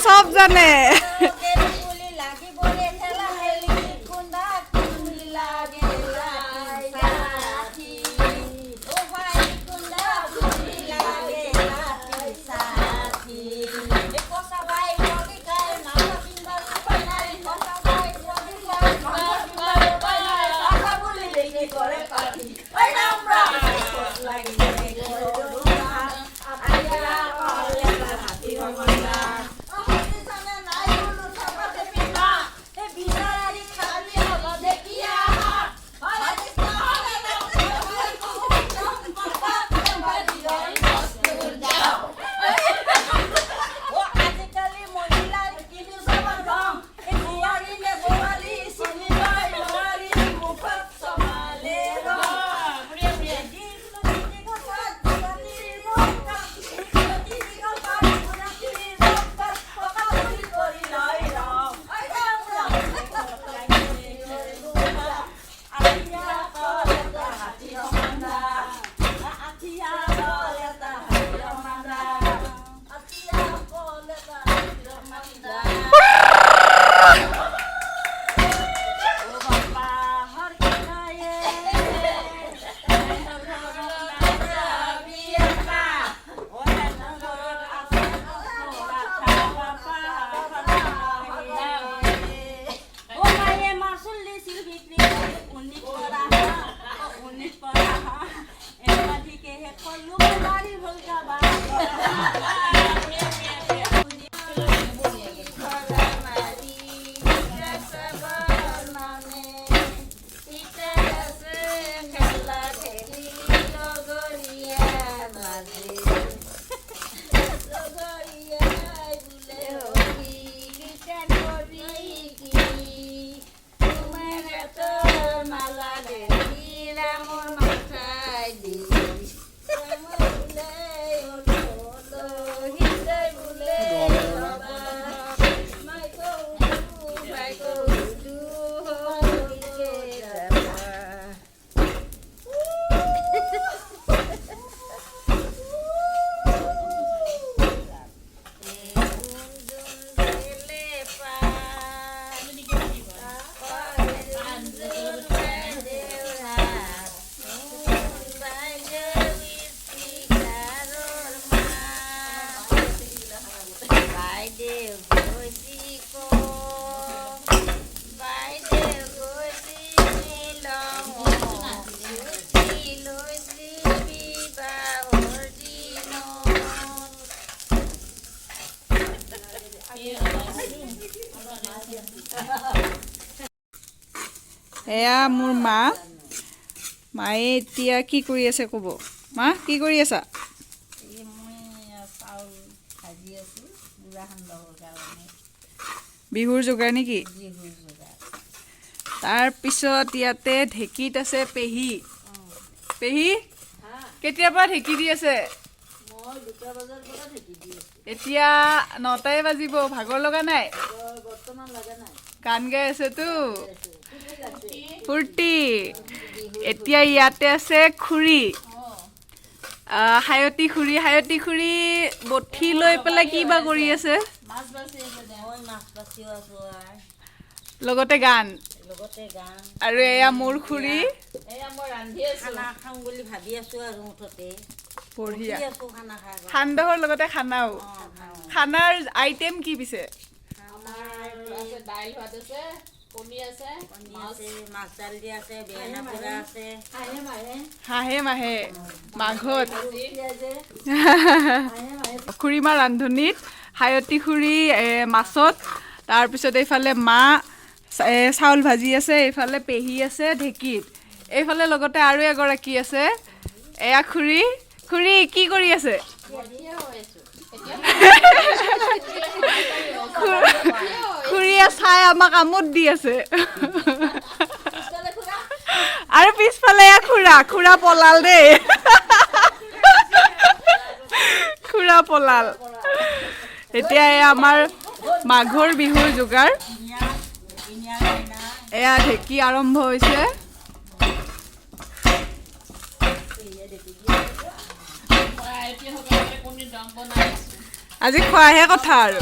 सब जाने এয়া মোৰ মায়ে এতিয়া কি কৰি আছে ক'ব মা কি কৰি আছা বিহুৰ যোগাৰ নেকি তাৰ পিছত ইয়াতে ঢেকিত আছে পেহি কেতিয়াৰ পৰা ঢেকি দি আছে মই 2টা বজাৰ পৰা ঢেকি দি আছো এতিয়া 9টাই বাজিব ভাগৰ লগা নাই বৰ্তমান লগা নাই গান গাই আছে তো ফুৰ্তি এতিয়া ইয়াতে আছে খুৰী হায়তি খুৰী বঠি লৈ পেলাই কি বা কৰি আছে মাছ বাছি আছে মই মাছ বাছিও আছো লগতে গান আৰু এয়া মোৰ খুৰী এয়া মই ৰান্ধি আছো খানা খাম বুলি ভাবি আছো আৰু মুঠতে বঢ়িয়া খান্দহৰ লগতে খানাও খানাৰ আইটেম কি পিছে আমাৰ আছে দাইল ভাত আছে কণী আছে মাছ দাইল দি আছে বেঙেনা পোৰা আছে হাঁহে মাঘত খুৰীমাৰ ৰান্ধনীত হায়তি খুৰী মাছত তাৰপিছত এইফালে মা চাউল ভাজি আছে এইফালে পেহি আছে ঢেকিত এইফালে লগতে আৰু এগৰাকী আছে এয়া খুৰী কি কৰি আছে খুৰীয়ে চাই আমাক আমোদ দি আছে আৰু পিছফালে খুৰা পলাল দেই খুৰা পলাল এতিয়া আমাৰ মাঘৰ বিহুৰ যোগাৰ এয়া ঢেকি আৰম্ভ হৈছে আজি খোৱাহে কথা আৰু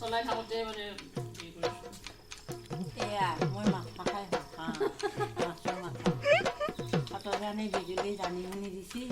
চলাই থাকোঁতে মানে এয়া মই মাছ খাই ভাল পাওঁ মাছৰ মাথা পাতৰ কাৰণে বিজুলী জানি শুনি দিছি